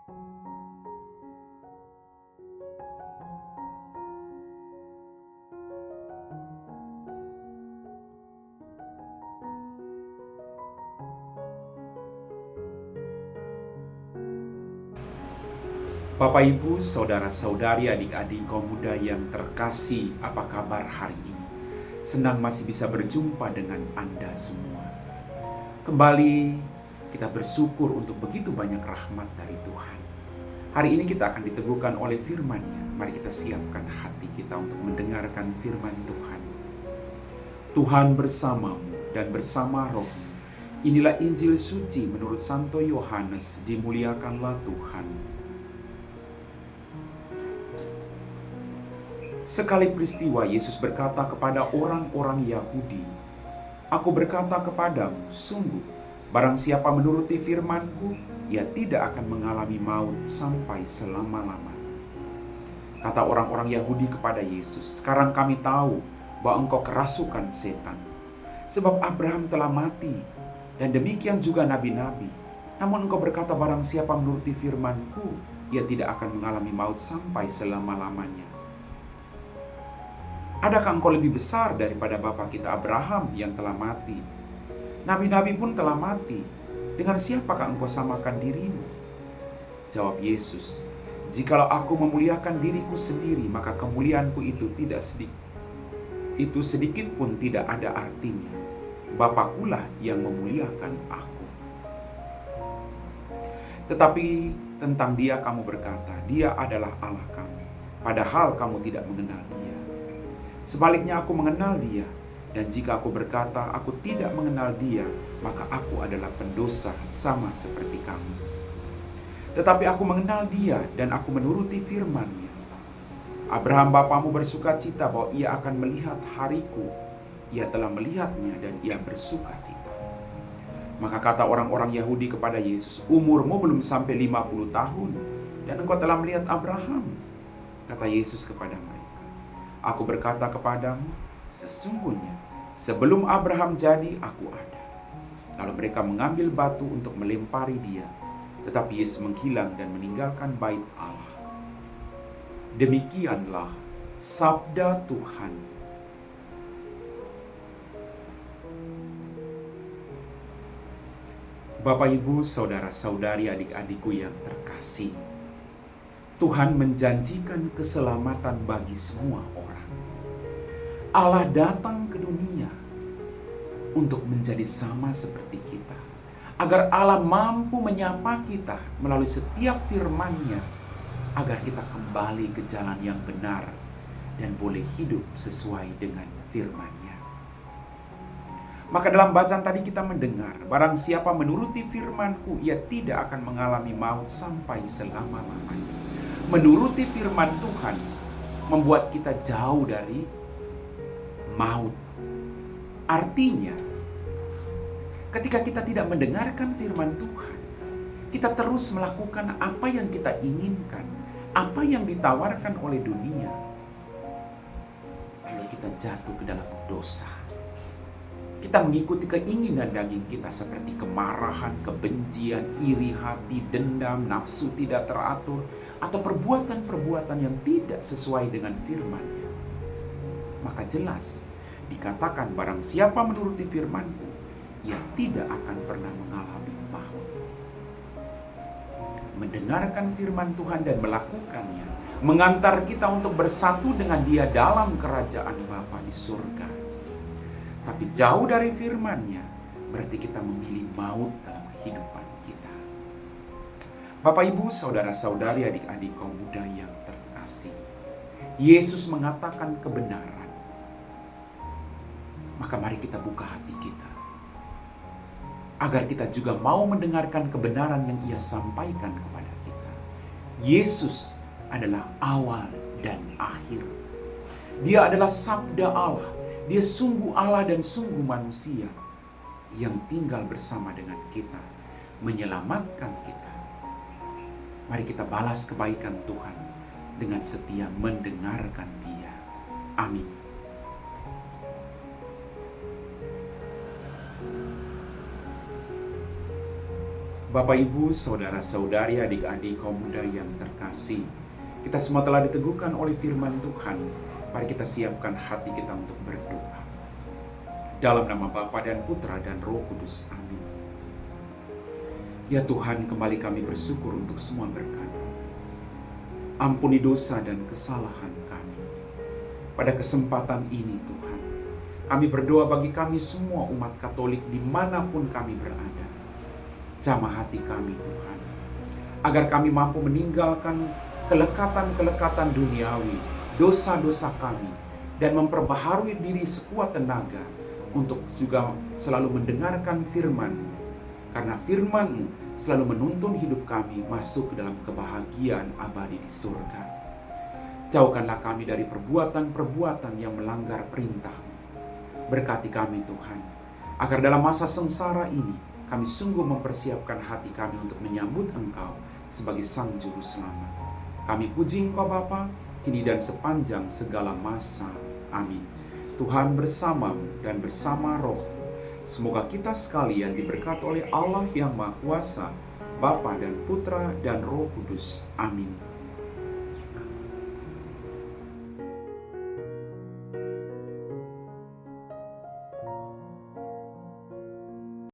Bapak, Ibu, saudara-saudari, adik-adik kaum muda yang terkasih, apa kabar hari ini? Senang masih bisa berjumpa dengan Anda semua. Kembali kita bersyukur untuk begitu banyak rahmat dari Tuhan. Hari ini kita akan diteguhkan oleh firman-Nya. Mari kita siapkan hati kita untuk mendengarkan firman Tuhan. Tuhan bersamamu dan bersama rohmu. Inilah Injil suci menurut Santo Yohanes. Dimuliakanlah Tuhan. Sekali peristiwa Yesus berkata kepada orang-orang Yahudi, "Aku berkata kepadamu, sungguh, barang siapa menuruti firman-Ku, ia tidak akan mengalami maut sampai selama-lamanya." Kata orang-orang Yahudi kepada Yesus, "Sekarang kami tahu bahwa engkau kerasukan setan. Sebab Abraham telah mati, dan demikian juga nabi-nabi. Namun engkau berkata barang siapa menuruti firman-Ku, ia tidak akan mengalami maut sampai selama-lamanya. Adakah engkau lebih besar daripada bapa kita Abraham yang telah mati? Nabi-nabi pun telah mati. Dengan siapakah engkau samakan dirimu?" Jawab Yesus, "Jikalau aku memuliakan diriku sendiri, maka kemuliaanku itu sedikit pun tidak ada artinya. Bapakulah yang memuliakan aku. Tetapi tentang Dia kamu berkata, Dia adalah Allah kami, padahal kamu tidak mengenal Dia. Sebaliknya aku mengenal Dia, dan jika aku berkata aku tidak mengenal Dia, maka aku adalah pendosa sama seperti kamu. Tetapi aku mengenal Dia, dan aku menuruti firman-Nya. Abraham bapamu bersukacita bahwa ia akan melihat hariku. Ia telah melihatnya dan ia bersukacita." Maka kata orang-orang Yahudi kepada Yesus, "Umurmu belum sampai 50 tahun, dan engkau telah melihat Abraham." Kata Yesus kepada mereka, "Aku berkata kepadamu, sesungguhnya sebelum Abraham jadi, aku ada." Lalu mereka mengambil batu untuk melempari Dia, tetapi Yesus menghilang dan meninggalkan bait Allah. Demikianlah sabda Tuhan. Bapak, Ibu, saudara-saudari, adik-adikku yang terkasih, Tuhan menjanjikan keselamatan bagi semua orang. Allah datang ke dunia untuk menjadi sama seperti kita, agar Allah mampu menyapa kita melalui setiap firman-Nya, agar kita kembali ke jalan yang benar dan boleh hidup sesuai dengan firman-Nya. Maka dalam bacaan tadi kita mendengar, barang siapa menuruti firman-Ku, ia tidak akan mengalami maut sampai selama-lamanya. Menuruti firman Tuhan membuat kita jauh dari maut. Artinya, ketika kita tidak mendengarkan firman Tuhan, kita terus melakukan apa yang kita inginkan, apa yang ditawarkan oleh dunia, lalu kita jatuh ke dalam dosa. Kita mengikuti keinginan daging kita seperti kemarahan, kebencian, iri hati, dendam, nafsu tidak teratur, atau perbuatan-perbuatan yang tidak sesuai dengan firman-Nya. Maka jelas dikatakan barang siapa menuruti firman-Ku, ia tidak akan pernah mengalami maut. Mendengarkan firman Tuhan dan melakukannya mengantar kita untuk bersatu dengan Dia dalam kerajaan Bapa di surga. Tapi jauh dari firman-Nya berarti kita memilih maut dalam kehidupan kita. Bapak, Ibu, saudara-saudari, adik-adik kaum muda yang terkasih, Yesus mengatakan kebenaran. Maka mari kita buka hati kita, agar kita juga mau mendengarkan kebenaran yang Ia sampaikan kepada kita. Yesus adalah awal dan akhir. Dia adalah sabda Allah. Dia sungguh Allah dan sungguh manusia yang tinggal bersama dengan kita, menyelamatkan kita. Mari kita balas kebaikan Tuhan dengan setia mendengarkan Dia. Amin. Bapak, Ibu, saudara-saudari, adik-adik kaum muda yang terkasih, kita semua telah diteguhkan oleh firman Tuhan. Mari kita siapkan hati kita untuk berdoa. Dalam nama Bapa dan Putra dan Roh Kudus. Amin. Ya Tuhan, kembali kami bersyukur untuk semua berkat. Ampuni dosa dan kesalahan kami. Pada kesempatan ini Tuhan, kami berdoa bagi kami semua umat Katolik dimanapun kami berada. Jamah hati kami Tuhan, agar kami mampu meninggalkan kelekatan-kelekatan duniawi, dosa-dosa kami, dan memperbaharui diri sekuat tenaga untuk juga selalu mendengarkan firman-Mu. Karena firman-Mu selalu menuntun hidup kami masuk ke dalam kebahagiaan abadi di surga. Jauhkanlah kami dari perbuatan-perbuatan yang melanggar perintah-Mu. Berkati kami Tuhan, agar dalam masa sengsara ini kami sungguh mempersiapkan hati kami untuk menyambut Engkau sebagai Sang Juru Selamat. Kami puji Engkau Bapa, kini dan sepanjang segala masa. Amin. Tuhan bersamamu dan bersama Roh. Semoga kita sekalian diberkati oleh Allah yang Maha Kuasa, Bapa dan Putra dan Roh Kudus. Amin.